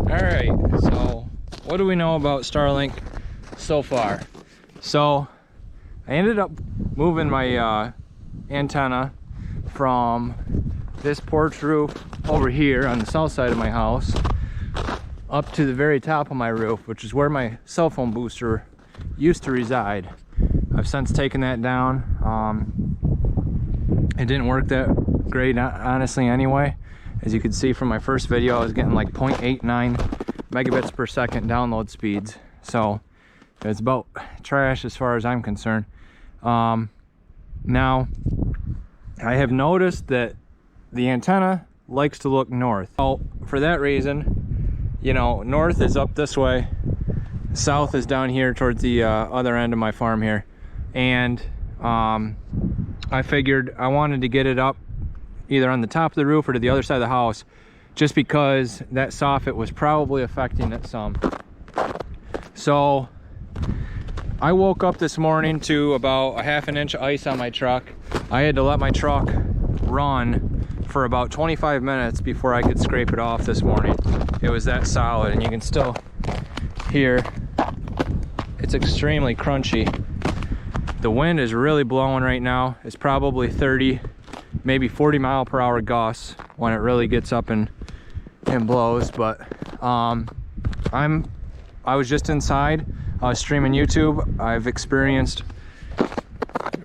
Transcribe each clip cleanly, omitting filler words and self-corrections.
Alright, so what do we know about Starlink so far? So I ended up moving my antenna from this porch roof over here on the south side of my house up to the very top of my roof, which is where my cell phone booster used to reside. I've since taken that down. It didn't work that great, honestly, anyway. As you can see from my first video, I was getting like 0.89 megabits per second download speeds. So it's about trash as far as I'm concerned. Now, I have noticed that the antenna likes to look north. So for that reason, you know, north is up this way, south is down here towards the other end of my farm here. And I figured I wanted to get it up either on the top of the roof or to the other side of the house, just because that soffit was probably affecting it some. So I woke up this morning to about a ½ inch of ice on my truck. I had to let my truck run for about 25 minutes before I could scrape it off this morning. It was that solid, and you can still hear it's extremely crunchy. The wind is really blowing right now. It's probably 30, maybe 40 mile per hour gusts when it really gets up and blows. But I was just inside. I was streaming YouTube. I've experienced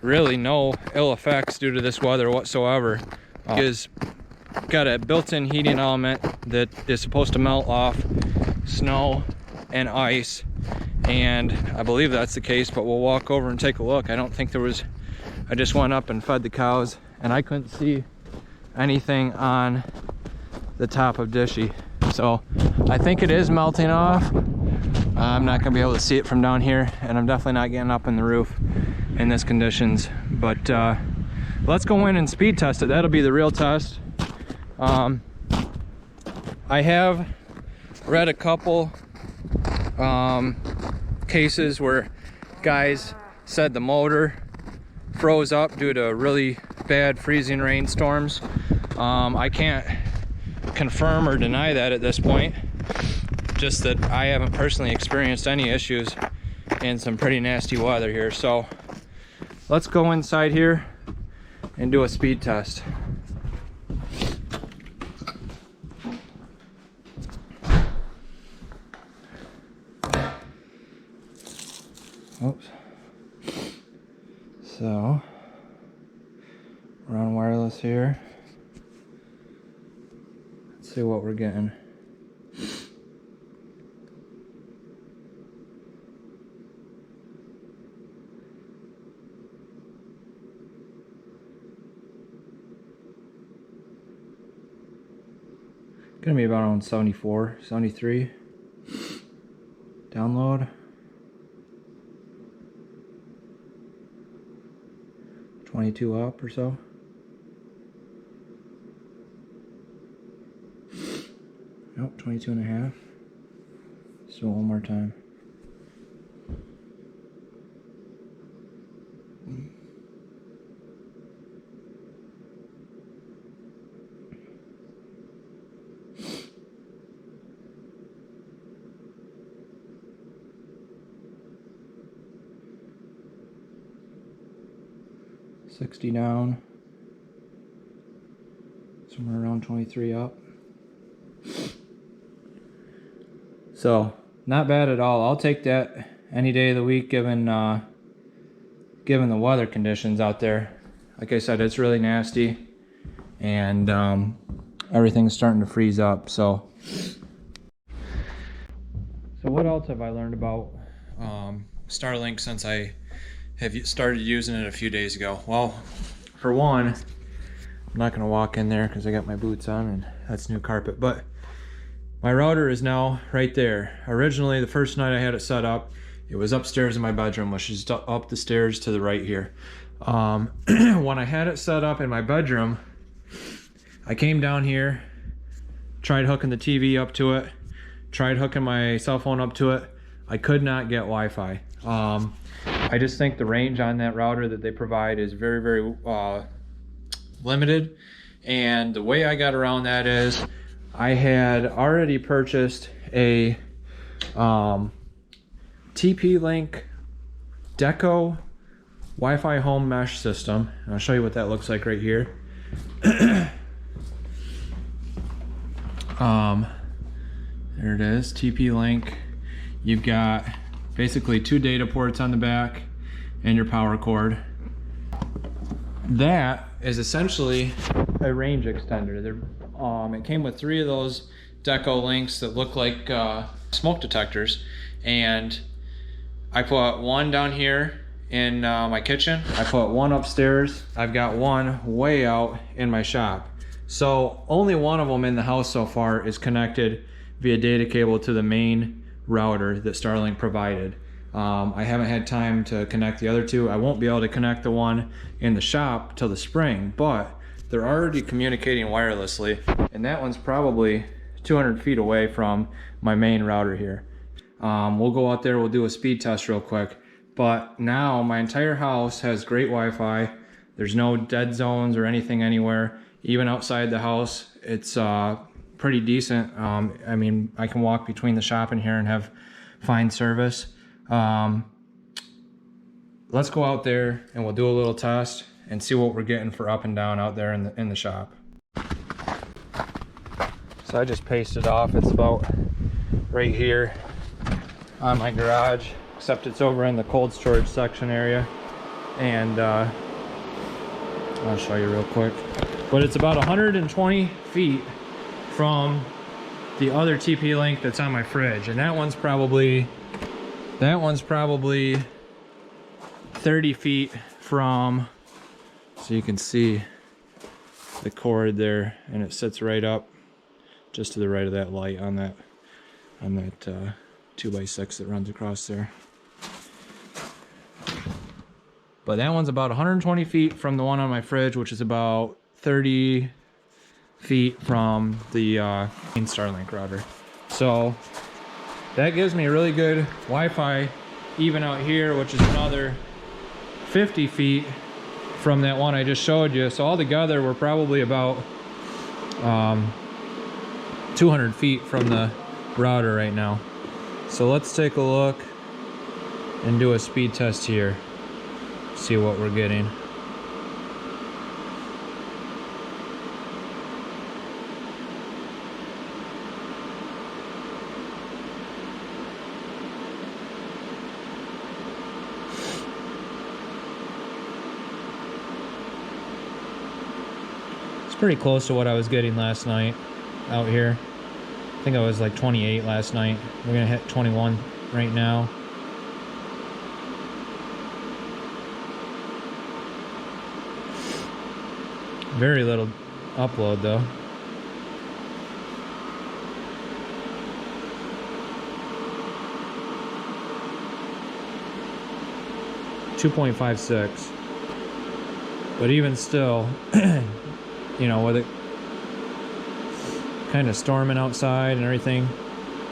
really no ill effects due to this weather whatsoever. It's got a built-in heating element that is supposed to melt off snow and ice, and I believe that's the case, but we'll walk over and take a look. I don't think there was, I just went up and fed the cows and I couldn't see anything on the top of Dishy. So I think it is melting off. I'm not gonna be able to see it from down here, and I'm definitely not getting up in the roof in this conditions. But let's go in and speed test it. That'll be the real test. I have read a couple cases where guys said the motor froze up due to really bad freezing rainstorms. I can't confirm or deny that at this point, just that I haven't personally experienced any issues in some pretty nasty weather here. So let's go inside here and do a speed test. Oops. So we're on wireless here. Let's see what we're getting. Gonna be about around 74, 73. Download. 22 up or so. Nope, 22 and a half. So one more time. $60 down, somewhere around 23 up. So not bad at all. I'll take that any day of the week, given the weather conditions out there. Like I said, it's really nasty, and everything's starting to freeze up. So what else have I learned about Starlink since I have started using it a few days ago? Well, for one, I'm not going to walk in there because I got my boots on and that's new carpet, but my router is now right there. Originally, the first night I had it set up, it was upstairs in my bedroom, which is up the stairs to the right here. When I had it set up in my bedroom, I came down here, tried hooking the TV up to it, tried hooking my cell phone up to it. I could not get Wi-Fi. I just think the range on that router that they provide is very, very limited. And the way I got around that is I had already purchased a TP-Link Deco Wi-Fi home mesh system. I'll show you what that looks like right here. There it is, TP-Link. You've got basically 2 data ports on the back and your power cord. That is essentially a range extender. It came with 3 of those Deco links that look like smoke detectors, and I put one down here in my kitchen. I put one upstairs. I've got one way out in my shop. So only one of them in the house so far is connected via data cable to the main router that Starlink provided. I haven't had time to connect the other 2. I won't be able to connect the one in the shop till the spring, but they're already communicating wirelessly, and that one's probably 200 feet away from my main router here. We'll go out there, we'll do a speed test real quick, but now my entire house has great Wi-Fi. There's no dead zones or anything anywhere. Even outside the house, it's pretty decent. I mean, I can walk between the shop and here and have fine service. Let's go out there and we'll do a little test and see what we're getting for up and down out there in the shop. So I just pasted off. It's about right here on my garage, except it's over in the cold storage section area. And I'll show you real quick. But it's about 120 feet from the other TP-Link that's on my fridge, and that one's probably 30 feet from, so you can see the cord there, and it sits right up just to the right of that light on that 2x6 that runs across there. But that one's about 120 feet from the one on my fridge, which is about 30 feet from the main Starlink router. So that gives me really good Wi-Fi even out here, which is another 50 feet from that one I just showed you. So all together we're probably about 200 feet from the router right now. So let's take a look and do a speed test here, see what we're getting. It's pretty close to what I was getting last night out here. I think I was like 28 last night. We're gonna hit 21 right now. Very little upload though. .56, but even still, you know, with it kind of storming outside and everything,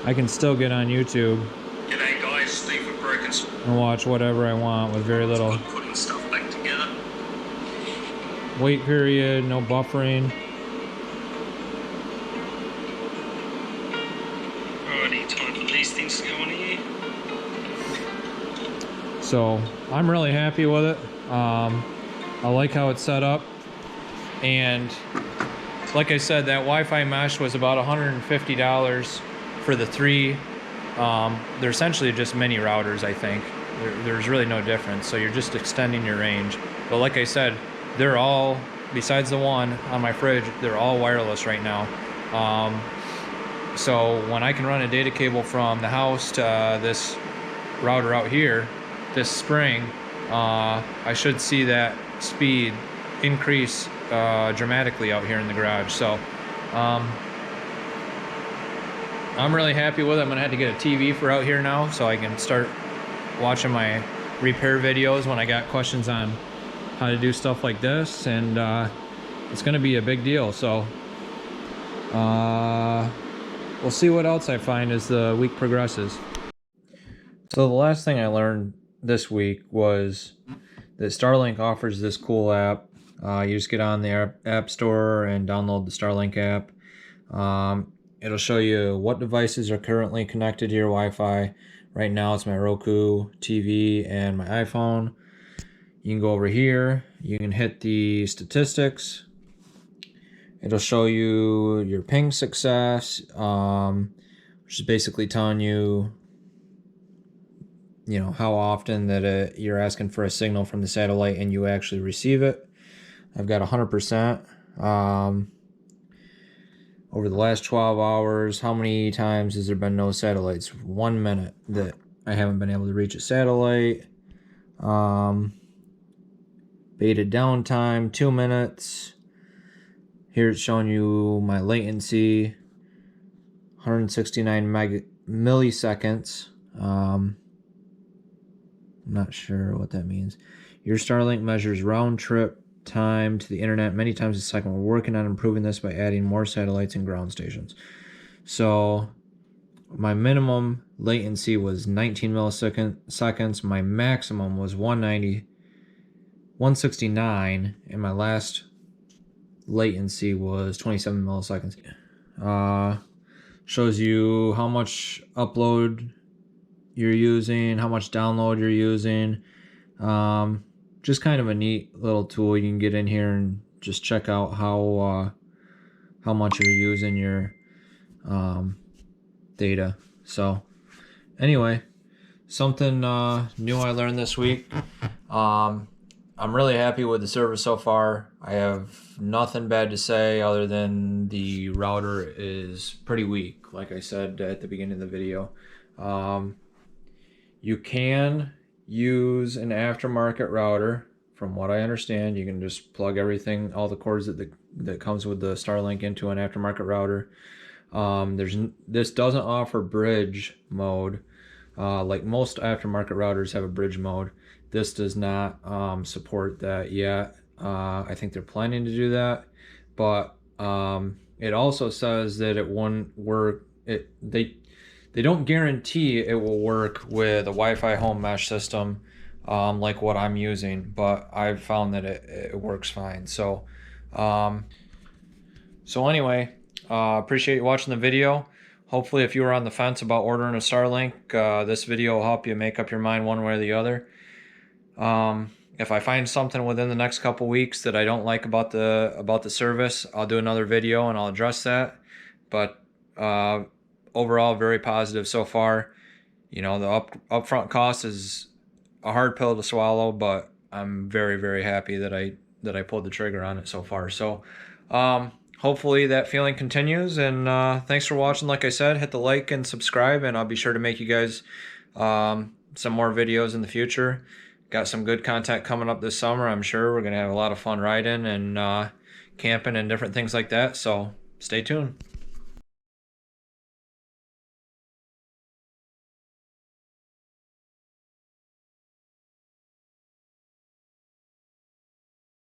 I can still get on YouTube. G'day guys, Steve with Broken And watch whatever I want with very little putting stuff back together. wait period, no buffering. Alrighty, time for these things to go on here. So I'm really happy with it. I like how it's set up, and like I said, that Wi-Fi mesh was about $150 for the 3. They're essentially just mini routers, I think. There's really no difference, so you're just extending your range. But like I said, they're all, besides the one on my fridge, they're all wireless right now. So when I can run a data cable from the house to this router out here this spring, I should see that speed increase dramatically out here in the garage. So I'm really happy with it. I'm gonna have to get a TV for out here now so I can start watching my repair videos when I got questions on how to do stuff like this, and it's gonna be a big deal. So we'll see what else I find as the week progresses. So the last thing I learned this week was that Starlink offers this cool app. You just get on the App Store and download the Starlink app. it'll show you what devices are currently connected to your Wi-Fi. Right now it's my Roku TV and my iPhone. You can go over here, you can hit the statistics. It'll show you your ping success, which is basically telling you, how often that you're asking for a signal from the satellite and you actually receive it. I've got 100%. Over the last 12 hours, how many times has there been no satellites? 1 minute that I haven't been able to reach a satellite. Beta downtime, 2 minutes. Here it's showing you my latency, 169 milliseconds. I'm not sure what that means. Your Starlink measures round trip time to the internet many times a second. We're working on improving this by adding more satellites and ground stations. So my minimum latency was 19 milliseconds. My maximum was 169, and my last latency was 27 milliseconds. Shows you how much upload you're using, how much download you're using. Just kind of a neat little tool. You can get in here and just check out how much you're using your data. So anyway, something new I learned this week. I'm really happy with the service so far. I have nothing bad to say other than the router is pretty weak, like I said at the beginning of the video. You can use an aftermarket router. From what I understand, you can just plug everything, all the cords that comes with the Starlink into an aftermarket router. This doesn't offer bridge mode. Like most aftermarket routers have a bridge mode. This does not support that yet. I think they're planning to do that, but it also says that it won't work. They don't guarantee it will work with a Wi-Fi home mesh system like what I'm using, but I've found that it works fine. So anyway, appreciate you watching the video. Hopefully if you were on the fence about ordering a Starlink, this video will help you make up your mind one way or the other. If I find something within the next couple weeks that I don't like about the service, I'll do another video and I'll address that. But overall, very positive so far. The upfront cost is a hard pill to swallow, but I'm very, very happy that I pulled the trigger on it so far. So hopefully that feeling continues, and thanks for watching. Like I said, hit the like and subscribe, and I'll be sure to make you guys some more videos in the future. Got some good content coming up this summer. I'm sure we're gonna have a lot of fun riding and camping and different things like that, so stay tuned.